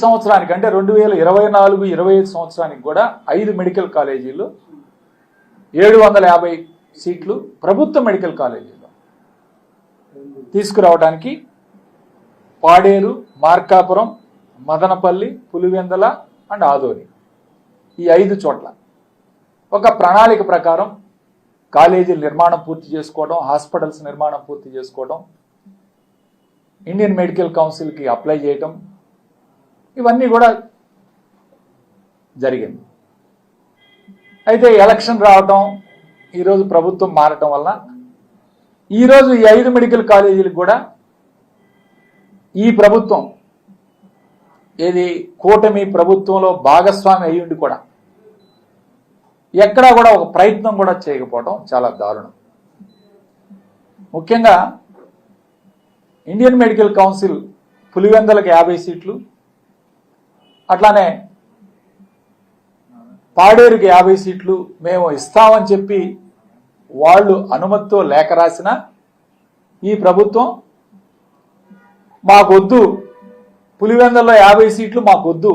సంవత్సరానికి అంటే 2024-25 సంవత్సరానికి కూడా 5 మెడికల్ కాలేజీలు 750 సీట్లు ప్రభుత్వ మెడికల్ కాలేజీలో తీసుకురావడానికి పాడేరు, మార్కాపురం, మదనపల్లి, పులివెందల అండ్ ఆదోని ఈ 5 చోట్ల ఒక ప్రణాళిక ప్రకారం కాలేజీల నిర్మాణం పూర్తి చేసుకోవడం, హాస్పిటల్స్ నిర్మాణం పూర్తి చేసుకోవడం, ఇండియన్ మెడికల్ కౌన్సిల్కి అప్లై చేయటం, ఇవన్నీ కూడా జరిగింది. అయితే ఎలక్షన్ రావటం, ఈరోజు ప్రభుత్వం మారటం వల్ల ఈరోజు ఈ 5 మెడికల్ కాలేజీలకు కూడా ఈ ప్రభుత్వం ఏది కూటమి ప్రభుత్వంలో భాగస్వామి అయ్యుండి కూడా ఎక్కడా కూడా ఒక ప్రయత్నం కూడా చేయకపోవడం చాలా దారుణం. ముఖ్యంగా ఇండియన్ మెడికల్ కౌన్సిల్ పులివెందలకు 50 సీట్లు, అట్లానే పాడేరుకి 50 సీట్లు మేము ఇస్తామని చెప్పి వాళ్ళు అనుమతితో లేఖ రాసిన ఈ ప్రభుత్వం మాకొద్దు, పులివెందల్లో 50 సీట్లు మాకొద్దు,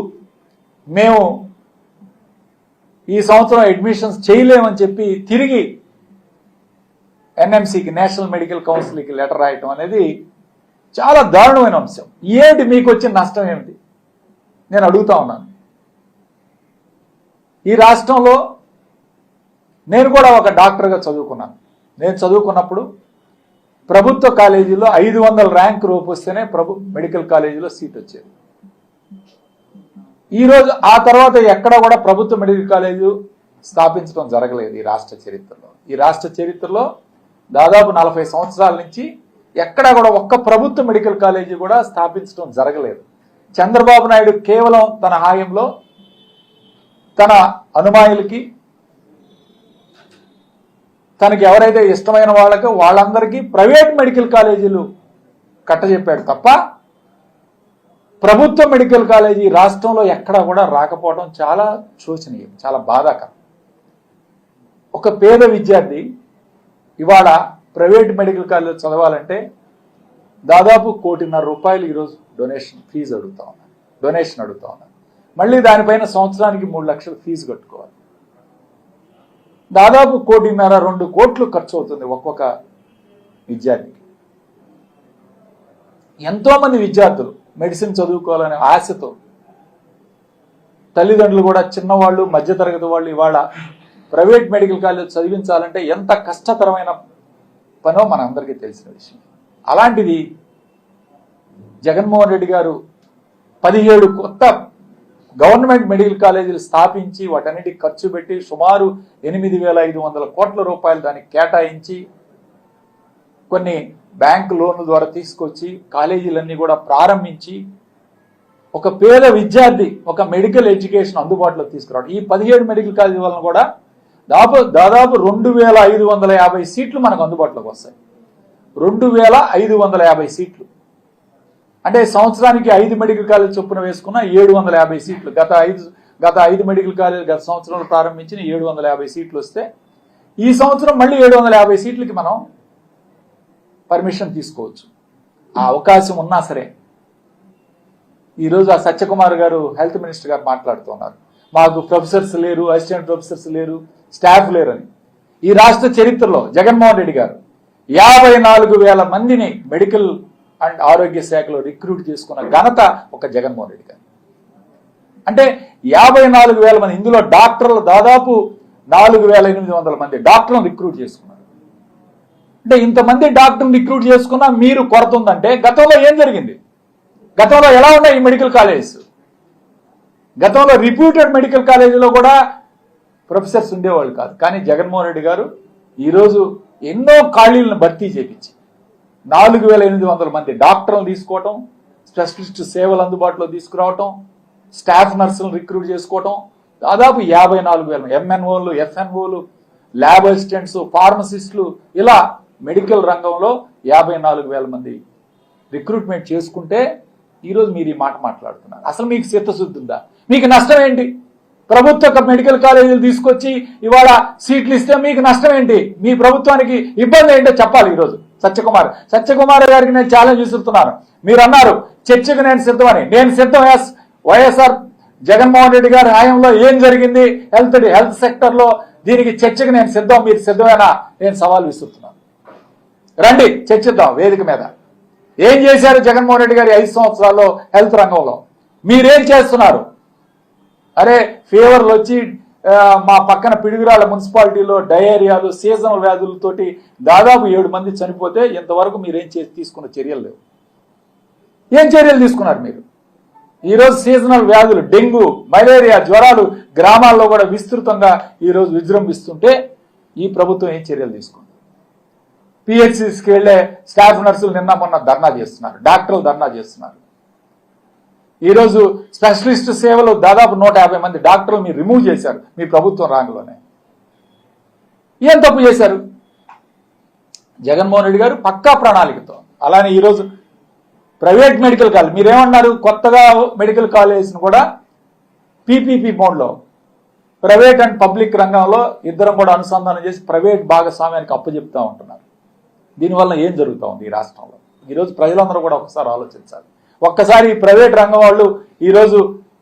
మేము ఈ సంవత్సరం అడ్మిషన్స్ చేయలేమని చెప్పి తిరిగి ఎన్ఎంసీకి, నేషనల్ మెడికల్ కౌన్సిల్కి లెటర్ రాయటం అనేది చాలా దారుణమైన అంశం. ఏంటి మీకు వచ్చిన నష్టం ఏమిటి నేను అడుగుతా ఉన్నాను. ఈ రాష్ట్రంలో నేను కూడా ఒక డాక్టర్గా చదువుకున్నాను. నేను చదువుకున్నప్పుడు ప్రభుత్వ కాలేజీలో 500 ర్యాంక్ రూపు వస్తేనే మెడికల్ కాలేజీలో సీట్ వచ్చేది. ఈరోజు ఆ తర్వాత ఎక్కడ కూడా ప్రభుత్వ మెడికల్ కాలేజీ స్థాపించడం జరగలేదు ఈ రాష్ట్ర చరిత్రలో. ఈ రాష్ట్ర చరిత్రలో దాదాపు 40 సంవత్సరాల నుంచి ఎక్కడా కూడా ఒక్క ప్రభుత్వ మెడికల్ కాలేజీ కూడా స్థాపించడం జరగలేదు. చంద్రబాబు నాయుడు కేవలం తన హాయంలో తన అనుమాయులకి, తనకి ఎవరైతే ఇష్టమైన వాళ్ళందరికీ ప్రైవేట్ మెడికల్ కాలేజీలు కట్టజెప్పాడు తప్ప ప్రభుత్వ మెడికల్ కాలేజీ రాష్ట్రంలో ఎక్కడా కూడా రాకపోవడం చాలా శోచనీయం, చాలా బాధాకరం. ఒక పేద విద్యార్థి ఇవాళ ప్రైవేట్ మెడికల్ కాలేజీలో చదవాలంటే దాదాపు ₹1.5 కోటి ఈరోజు ఫీజు అడుగుతా ఉన్నారు, డొనేషన్ అడుగుతా ఉన్నారు. మళ్ళీ దానిపైన సంవత్సరానికి 3 లక్షలు ఫీజు కట్టుకోవాలి. దాదాపు 1.5-2 కోట్లు ఖర్చు అవుతుంది ఒక్కొక్క విద్యార్థికి. ఎంతోమంది విద్యార్థులు మెడిసిన్ చదువుకోవాలనే ఆశతో తల్లిదండ్రులు కూడా చిన్నవాళ్ళు, మధ్యతరగతి వాళ్ళు ఇవాళ ప్రైవేట్ మెడికల్ కాలేజ్ చదివించాలంటే ఎంత కష్టతరమైన పనో మనందరికీ తెలిసిన విషయం. అలాంటిది జగన్మోహన్ రెడ్డి గారు 17 కొత్త గవర్నమెంట్ మెడికల్ కాలేజీలు స్థాపించి వాటన్నిటికి ఖర్చు పెట్టి సుమారు 8,500 కోట్ల రూపాయలు దానికి కేటాయించి కొన్ని బ్యాంకు లోన్ల ద్వారా తీసుకొచ్చి కాలేజీలన్నీ కూడా ప్రారంభించి ఒక పేద విద్యార్థి ఒక మెడికల్ ఎడ్యుకేషన్ అందుబాటులో తీసుకురావడం. ఈ 17 మెడికల్ కాలేజీ వలన కూడా దాదాపు 2,550 సీట్లు మనకు అందుబాటులోకి వస్తాయి. 2,550 సీట్లు అంటే సంవత్సరానికి 5 మెడికల్ కాలేజ్ చొప్పున వేసుకున్న 750 సీట్లు. గత 5 మెడికల్ కాలేజ్ గత సంవత్సరంలో ప్రారంభించిన 750 సీట్లు వస్తే ఈ సంవత్సరం మళ్ళీ 750 సీట్లకి మనం పర్మిషన్ తీసుకోవచ్చు. ఆ అవకాశం ఉన్నా సరే ఈరోజు ఆ సత్యకుమార్ గారు హెల్త్ మినిస్టర్ గారు మాట్లాడుతున్నారు, మాకు ప్రొఫెసర్స్ లేరు, అసిస్టెంట్ ప్రొఫెసర్స్ లేరు, స్టాఫ్ లేరు అని. ఈ రాష్ట్ర చరిత్రలో జగన్మోహన్ రెడ్డి గారు 54,000 మందిని మెడికల్ అండ్ ఆరోగ్య శాఖలో రిక్రూట్ చేసుకున్న ఘనత ఒక జగన్మోహన్ రెడ్డి గారు. అంటే 54,000 మంది, ఇందులో డాక్టర్లు దాదాపు 4,800 మంది డాక్టర్లను రిక్రూట్ చేసుకున్నారు. అంటే ఇంతమంది డాక్టర్ని రిక్రూట్ చేసుకున్నా మీరు కొరత ఉందంటే గతంలో ఏం జరిగింది? గతంలో ఎలా ఉన్నాయి ఈ మెడికల్ కాలేజెస్? గతంలో రిప్యూటెడ్ మెడికల్ కాలేజీలో కూడా ప్రొఫెసర్స్ ఉండేవాళ్ళు కాదు. కానీ జగన్మోహన్ రెడ్డి గారు ఈరోజు ఎన్నో ఖాళీలను భర్తీ చేయించి 4,800 మంది డాక్టర్లను తీసుకోవటం, స్పెషలిస్ట్ సేవలు అందుబాటులో తీసుకురావటం, స్టాఫ్ నర్సులను రిక్రూట్ చేసుకోవటం, దాదాపు 54,000 ఎంఎన్ఓలు, ఎఫ్ఎన్ఓలు, ల్యాబ్ అసిస్టెంట్స్, ఫార్మసిస్టులు, ఇలా మెడికల్ రంగంలో 54,000 మంది రిక్రూట్మెంట్ చేసుకుంటే ఈరోజు మీరు ఈ మాట మాట్లాడుతున్నారు. అసలు మీకు చిత్తశుద్ధి ఉందా? మీకు నష్టం ఏంటి? ప్రభుత్వ మెడికల్ కాలేజీలు తీసుకొచ్చి ఇవాళ సీట్లు ఇస్తే మీకు నష్టం ఏంటి? మీ ప్రభుత్వానికి ఇబ్బంది ఏంటో చెప్పాలి. ఈరోజు సత్యకుమార్ గారికి నేను ఛాలెంజ్ విసురుతున్నాను. మీరు అన్నారు చర్చకు నేను సిద్ధమని. నేను సిద్ధం. వైఎస్ఆర్ జగన్మోహన్ రెడ్డి గారి హయాంలో ఏం జరిగింది హెల్త్ సెక్టర్లో, దీనికి చర్చకు నేను సిద్ధం. మీరు సిద్ధమేనా? నేను సవాల్ విసురుతున్నాను. రండి చర్చిద్దాం వేదిక మీద. ఏం చేశారు జగన్మోహన్ రెడ్డి గారి 5 సంవత్సరాల్లో హెల్త్ రంగంలో? మీరేం చేస్తున్నారు? అరే ఫీవర్లు వచ్చి మా పక్కన పిడుగురాళ్ళ మున్సిపాలిటీలో డయేరియాలు, సీజనల్ వ్యాధులతోటి దాదాపు 7 మంది చనిపోతే ఇంతవరకు మీరేం తీసుకున్న చర్యలు లేవు. ఏం చర్యలు తీసుకున్నారు మీరు? ఈరోజు సీజనల్ వ్యాధులు, డెంగ్యూ, మలేరియా, జ్వరాలు గ్రామాల్లో కూడా విస్తృతంగా ఈరోజు విజృంభిస్తుంటే ఈ ప్రభుత్వం ఏం చర్యలు తీసుకుంది? పిహెచ్సికి వెళ్లే స్టాఫ్ నర్సులు నిన్న మొన్న ధర్నా చేస్తున్నారు, డాక్టర్లు ధర్నా చేస్తున్నారు. ఈరోజు స్పెషలిస్ట్ సేవలు దాదాపు 150 మంది డాక్టర్లు మీరు రిమూవ్ చేశారు మీ ప్రభుత్వం రాంగ్లోనే. ఏం తప్పు చేశారు? జగన్మోహన్ రెడ్డి గారు పక్కా ప్రణాళికతో. అలానే ఈరోజు ప్రైవేట్ మెడికల్ కాలేజ్ మీరేమన్నారు? కొత్తగా మెడికల్ కాలేజ్ను కూడా పీపీపీ మోడ్లో ప్రైవేట్ అండ్ పబ్లిక్ రంగంలో ఇద్దరం కూడా అనుసంధానం చేసి ప్రైవేట్ భాగస్వామ్యానికి అప్పచెప్తా ఉంటున్నారు. దీనివల్ల ఏం జరుగుతూ ఉంది ఈ రాష్ట్రంలో? ఈరోజు ప్రజలందరూ కూడా ఒకసారి ఆలోచించాలి. ఒక్కసారి ఈ ప్రైవేట్ రంగం వాళ్ళు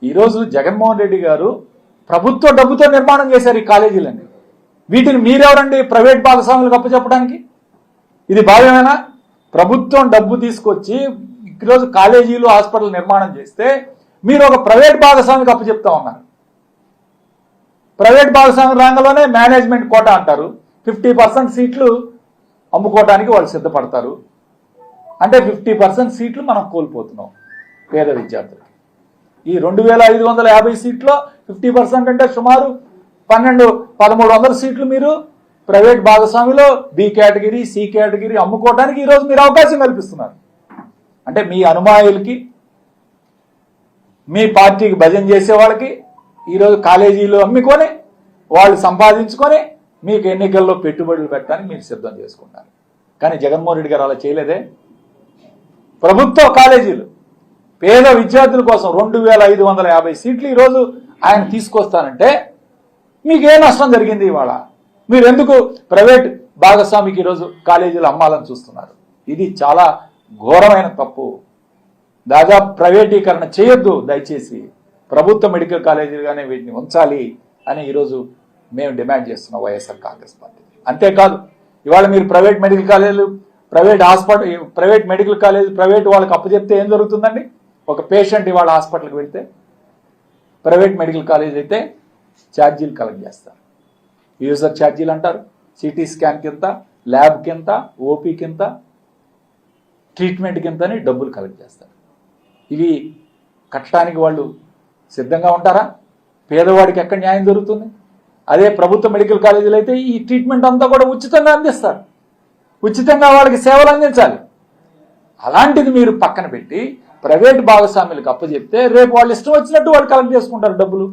ఈరోజు జగన్మోహన్ రెడ్డి గారు ప్రభుత్వ డబ్బుతో నిర్మాణం చేశారు ఈ కాలేజీలన్నీ. వీటిని మీరెవరండి ప్రైవేట్ భాగస్వాములకు అప్పచెప్పడానికి? ఇది భావ్యమేనా? ప్రభుత్వం డబ్బు తీసుకొచ్చి ఈరోజు కాలేజీలు, హాస్పిటల్ నిర్మాణం చేస్తే మీరు ఒక ప్రైవేట్ భాగస్వామికి అప్పచెప్తా ఉన్నారు. ప్రైవేట్ భాగస్వామి రంగంలోనే మేనేజ్మెంట్ కోటా అంటారు. 50% సీట్లు అమ్ముకోవడానికి వాళ్ళు సిద్ధపడతారు. అంటే 50% సీట్లు మనం కోల్పోతున్నాం పేద విద్యార్థులకి. ఈ 2550 సీట్లో 50% అంటే సుమారు 1300 సీట్లు మీరు ప్రైవేట్ భాగస్వామిలో బి కేటగిరీ, సి కేటగిరీ అమ్ముకోవడానికి ఈరోజు మీరు అవకాశం కల్పిస్తున్నారు. అంటే మీ అనుమాయులకి, మీ పార్టీకి భజన చేసే వాళ్ళకి ఈరోజు కాలేజీలు అమ్ముకొని వాళ్ళు సంపాదించుకొని మీకు ఎన్నికల్లో పెట్టుబడులు పెట్టడానికి మీరు సిద్ధం చేసుకుంటారు. కానీ జగన్మోహన్ రెడ్డి గారు అలా చేయలేదే. ప్రభుత్వ కాలేజీలు పేద విద్యార్థుల కోసం 2550 సీట్లు ఈరోజు ఆయన తీసుకొస్తానంటే మీకేం నష్టం జరిగింది? ఇవాళ మీరు ఎందుకు ప్రైవేట్ భాగస్వామికి ఈరోజు కాలేజీలు అమ్మాలని చూస్తున్నారు? ఇది చాలా ఘోరమైన తప్పు. దాదాపు ప్రైవేటీకరణ చేయొద్దు దయచేసి. ప్రభుత్వ మెడికల్ కాలేజీలుగానే వీటిని ఉంచాలి అని ఈరోజు మేము డిమాండ్ చేస్తున్నాం వైఎస్ఆర్ కాంగ్రెస్ పార్టీ. అంతేకాదు ఇవాళ మీరు ప్రైవేట్ మెడికల్ కాలేజీలు, private hospital, private medical college private వాళ్ళకి అప్పచెప్తే ఏం జరుగుతుందండి? ఒక పేషెంట్ ఇవాళ హాస్పిటల్కి వెళ్తే ప్రైవేట్ మెడికల్ కాలేజ్ అయితే ఛార్జీలు కలెక్ట్ చేస్తారు. యూజర్ ఛార్జీలు అంటారు. సిటీ స్కాన్ కింద, ల్యాబ్ కింద, ఓపీ కింద, ట్రీట్మెంట్ కింద అని డబ్బులు కలెక్ట్ చేస్తారు. ఇవి కట్టడానికి వాళ్ళు సిద్ధంగా ఉంటారా? పేదవాడికి ఎక్కడ న్యాయం జరుగుతుంది? అదే ప్రభుత్వ మెడికల్ కాలేజీలు అయితే ఈ ట్రీట్మెంట్ అంతా కూడా ఉచితంగా అందిస్తారు. ఉచితంగా వాళ్ళకి సేవలు అందించాలి. అలాంటిది మీరు పక్కన పెట్టి ప్రైవేట్ భాగస్వాములకు అప్పచెప్తే రేపు వాళ్ళు ఇష్టం వచ్చినట్టు వాళ్ళు కలెక్ట్ చేసుకుంటారు డబ్బులు.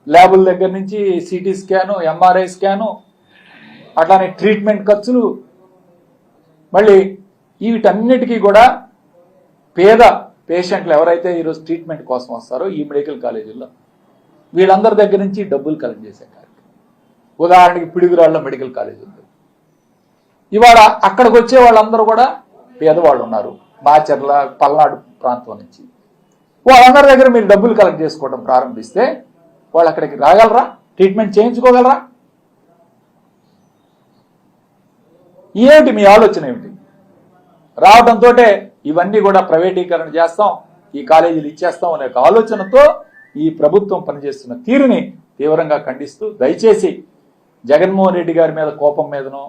ల్యాబుల దగ్గర నుంచి సిటీ స్కాను, ఎంఆర్ఐ స్కాను, అట్లానే ట్రీట్మెంట్ ఖర్చులు. మళ్ళీ వీటన్నిటికీ కూడా పేద పేషెంట్లు ఎవరైతే ఈరోజు ట్రీట్మెంట్ కోసం వస్తారో ఈ మెడికల్ కాలేజీల్లో వీళ్ళందరి దగ్గర నుంచి డబ్బులు కలెక్ట్ చేసే కార్యక్రమం. ఉదాహరణకి పిడుగురాళ్ళ మెడికల్ కాలేజ్ ఉంది. ఇవాళ అక్కడికి వచ్చే వాళ్ళందరూ కూడా పేదవాళ్ళు ఉన్నారు, మాచర్ల, పల్నాడు ప్రాంతం నుంచి. వాళ్ళందరి దగ్గర మీరు డబ్బులు కలెక్ట్ చేసుకోవడం ప్రారంభిస్తే వాళ్ళు అక్కడికి రాగలరా? ట్రీట్మెంట్ చేయించుకోగలరా? ఏమిటి మీ ఆలోచన? ఏమిటి? రావడంతో ఇవన్నీ కూడా ప్రైవేటీకరణ చేస్తాం, ఈ కాలేజీలు ఇచ్చేస్తాం అనే ఆలోచనతో ఈ ప్రభుత్వం పనిచేస్తున్న తీరుని తీవ్రంగా ఖండిస్తూ దయచేసి జగన్మోహన్ రెడ్డి గారి మీద కోపం మీదనో,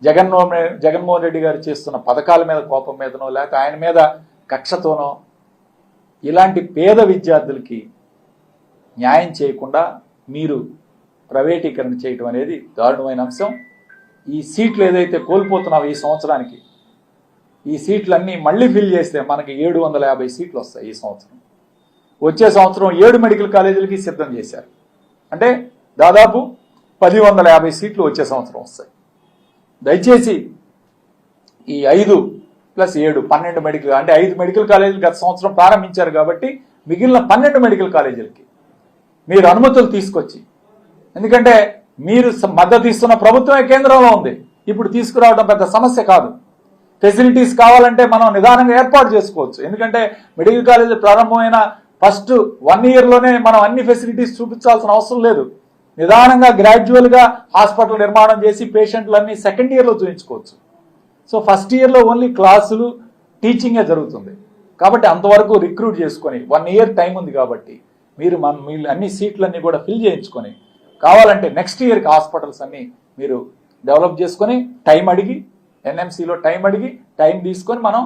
జగన్మోహన్ రెడ్డి గారు చేస్తున్న పథకాల మీద కోపం మీదనో, లేకపోతే ఆయన మీద కక్షతోనో ఇలాంటి పేద విద్యార్థులకి న్యాయం చేయకుండా మీరు ప్రైవేటీకరణ చేయటం అనేది దారుణమైన అంశం. ఈ సీట్లు ఏదైతే కోల్పోతున్నావో ఈ సంవత్సరానికి, ఈ సీట్లన్నీ మళ్ళీ ఫిల్ చేస్తే మనకి 750 సీట్లు వస్తాయి ఈ సంవత్సరం. వచ్చే సంవత్సరం 7 మెడికల్ కాలేజీలకి సిద్ధం చేశారు. అంటే దాదాపు 1050 సీట్లు వచ్చే సంవత్సరం వస్తాయి. దయచేసి ఈ 5 + 7 12 మెడికల్, అంటే 5 మెడికల్ కాలేజీలు గత సంవత్సరం ప్రారంభించారు కాబట్టి మిగిలిన 12 మెడికల్ కాలేజీలకి మీరు అనుమతులు తీసుకొచ్చి, ఎందుకంటే మీరు మద్దతు ఇస్తున్న ప్రభుత్వమే కేంద్రంలో ఉంది, ఇప్పుడు తీసుకురావడం పెద్ద సమస్య కాదు. ఫెసిలిటీస్ కావాలంటే మనం నిదానంగా ఏర్పాటు చేసుకోవచ్చు. ఎందుకంటే మెడికల్ కాలేజీ ప్రారంభమైన ఫస్ట్ 1 ఇయర్లోనే మనం అన్ని ఫెసిలిటీస్ చూపించాల్సిన అవసరం లేదు. నిదానంగా గ్రాడ్యువల్గా హాస్పిటల్ నిర్మాణం చేసి పేషెంట్లన్నీ సెకండ్ ఇయర్లో చూపించుకోవచ్చు. సో ఫస్ట్ ఇయర్లో ఓన్లీ క్లాసులు టీచింగే జరుగుతుంది. కాబట్టి అంతవరకు రిక్రూట్ చేసుకొని 1 ఇయర్ టైం ఉంది కాబట్టి మీరు అన్ని సీట్లన్నీ కూడా ఫిల్ చేయించుకొని కావాలంటే నెక్స్ట్ ఇయర్కి హాస్పిటల్స్ అన్నీ మీరు డెవలప్ చేసుకొని టైం అడిగి ఎన్ఎంసీలో టైం అడిగి టైం తీసుకొని మనం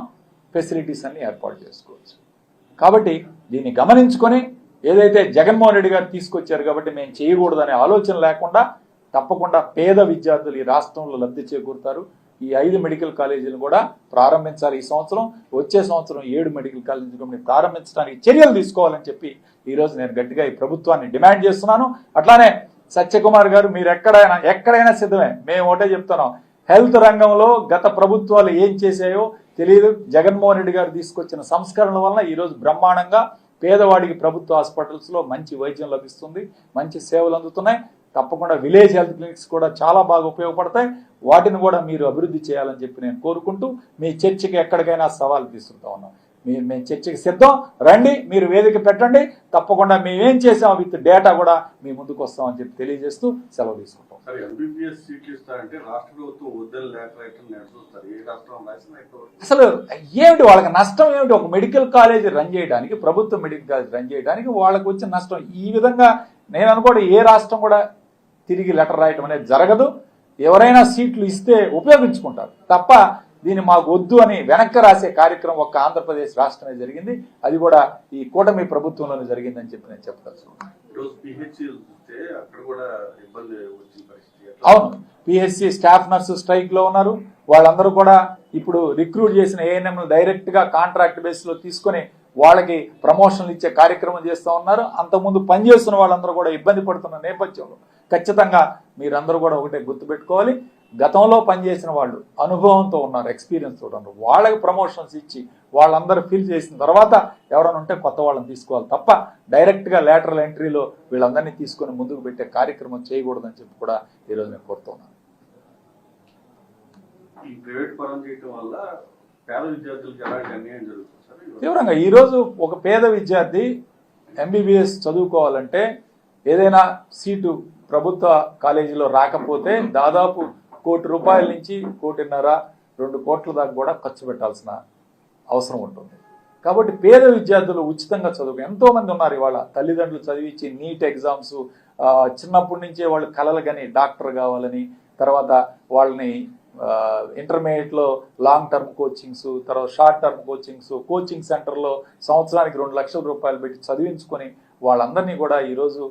ఫెసిలిటీస్ అన్ని ఏర్పాటు చేసుకోవచ్చు. కాబట్టి దీన్ని గమనించుకొని ఏదైతే జగన్మోహన్ రెడ్డి గారు తీసుకొచ్చారు కాబట్టి మేము చేయకూడదనే ఆలోచన లేకుండా తప్పకుండా పేద విద్యార్థులు ఈ రాష్ట్రంలో లబ్ధి చేకూరుతారు. ఈ 5 మెడికల్ కాలేజీలను కూడా ప్రారంభించాలి ఈ సంవత్సరం. వచ్చే సంవత్సరం 7 మెడికల్ కాలేజీలను ప్రారంభించడానికి చర్యలు తీసుకోవాలని చెప్పి ఈరోజు నేను గట్టిగా ఈ ప్రభుత్వాన్ని డిమాండ్ చేస్తున్నాను. అట్లానే సత్యకుమార్ గారు మీరు ఎక్కడైనా సిద్ధమే. మేము ఒకటే చెప్తున్నాం, హెల్త్ రంగంలో గత ప్రభుత్వాలు ఏం చేశాయో తెలియదు. జగన్మోహన్ రెడ్డి గారు తీసుకొచ్చిన సంస్కరణల వలన ఈరోజు బ్రహ్మాండంగా పేదవాడికి ప్రభుత్వ హాస్పిటల్స్లో మంచి వైద్యం లభిస్తుంది, మంచి సేవలు అందుతున్నాయి. తప్పకుండా విలేజ్ హెల్త్ క్లినిక్స్ కూడా చాలా బాగా ఉపయోగపడతాయి. వాటిని కూడా మీరు అభివృద్ధి చేయాలని చెప్పి నేను కోరుకుంటూ మీ చర్చకి ఎక్కడికైనా సవాల్ తీసుకుంటా ఉన్నాం. మేము చర్చకి సిద్ధం, రండి, మీరు వేదిక పెట్టండి. తప్పకుండా మేమేం చేసాం విత్ డేటా కూడా మీ ముందుకు వస్తామని చెప్పి తెలియజేస్తూ సెలవు తీసుకుంటాం. అసలు ఏమిటి వాళ్ళకి నష్టం ఏమిటి? ఒక మెడికల్ కాలేజ్ రన్ చేయడానికి, ప్రభుత్వ మెడికల్ కాలేజ్ రన్ చేయడానికి వాళ్ళకి వచ్చిన నష్టం ఈ విధంగా నేను అనుకోవడం ఏ రాష్ట్రం కూడా తిరిగి లెటర్ రాయటం అనేది జరగదు. ఎవరైనా సీట్లు ఇస్తే ఉపయోగించుకుంటారు తప్ప దీన్ని మాకు వద్దు అని వెనక్కి రాసే కార్యక్రమం ఒక్క ఆంధ్రప్రదేశ్ రాష్ట్రమే జరిగింది. అది కూడా ఈ కూటమి ప్రభుత్వంలోనే జరిగిందని చెప్పి నేను చెప్తాను. అవును, పిహెచ్సి స్టాఫ్ నర్సు స్ట్రైక్ లో ఉన్నారు. వాళ్ళందరూ కూడా ఇప్పుడు రిక్రూట్ చేసిన ఏఎన్ఎం డైరెక్ట్ గా కాంట్రాక్ట్ బేస్ లో తీసుకుని వాళ్ళకి ప్రమోషన్లు ఇచ్చే కార్యక్రమం చేస్తూ ఉన్నారు. అంతకుముందు పనిచేస్తున్న వాళ్ళందరూ కూడా ఇబ్బంది పడుతున్న నేపథ్యంలో ఖచ్చితంగా మీరందరూ కూడా ఒకటే గుర్తుపెట్టుకోవాలి, గతంలో పనిచేసిన వాళ్ళు అనుభవంతో ఉన్నారు, ఎక్స్పీరియన్స్ తోటి ఉన్నారు. వాళ్ళకి ప్రమోషన్స్ ఇచ్చి వాళ్ళందరూ ఫిల్ చేసిన తర్వాత ఎవరైనా ఉంటే కొత్త వాళ్ళని తీసుకోవాలి తప్ప డైరెక్ట్గా లేటరల్ ఎంట్రీలో వీళ్ళందరినీ తీసుకొని ముందుకు పెట్టే కార్యక్రమం చేయకూడదని చెప్పి కూడా ఈరోజు నేను కోరుతున్నాను. ఈ ప్రైవేట్ పరం చేయడం వల్ల పేద విద్యార్థులకు ఎలాంటి అన్యాయం జరుగుతుంది? తీవ్రంగా ఈరోజు ఒక పేద విద్యార్థి ఎంబీబీఎస్ చదువుకోవాలంటే ఏదైనా సీటు ప్రభుత్వ కాలేజీలో రాకపోతే దాదాపు ₹1,00,00,000 నుంచి ₹1,50,00,000, ₹2 దాకా కూడా ఖర్చు పెట్టాల్సిన అవసరం ఉంటుంది. కాబట్టి పేద విద్యార్థులు ఉచితంగా చదువు ఎంతోమంది ఉన్నారు. ఇవాళ తల్లిదండ్రులు చదివించి నీట్ ఎగ్జామ్స్ చిన్నప్పటి నుంచే వాళ్ళు కలలు కానీ డాక్టర్ కావాలని, తర్వాత వాళ్ళని ఇంటర్మీడియట్లో లాంగ్ టర్మ్ కోచింగ్స్, తర్వాత షార్ట్ టర్మ్ కోచింగ్ సెంటర్లో సంవత్సరానికి ₹2,00,000 పెట్టి చదివించుకొని వాళ్ళందరినీ కూడా ఈరోజు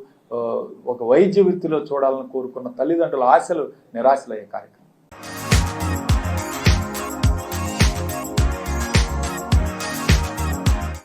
ఒక వైద్య వృత్తిలో చూడాలని కోరుకున్న తల్లిదండ్రుల ఆశలు నిరాశలయ్యే కార్యక్రమం.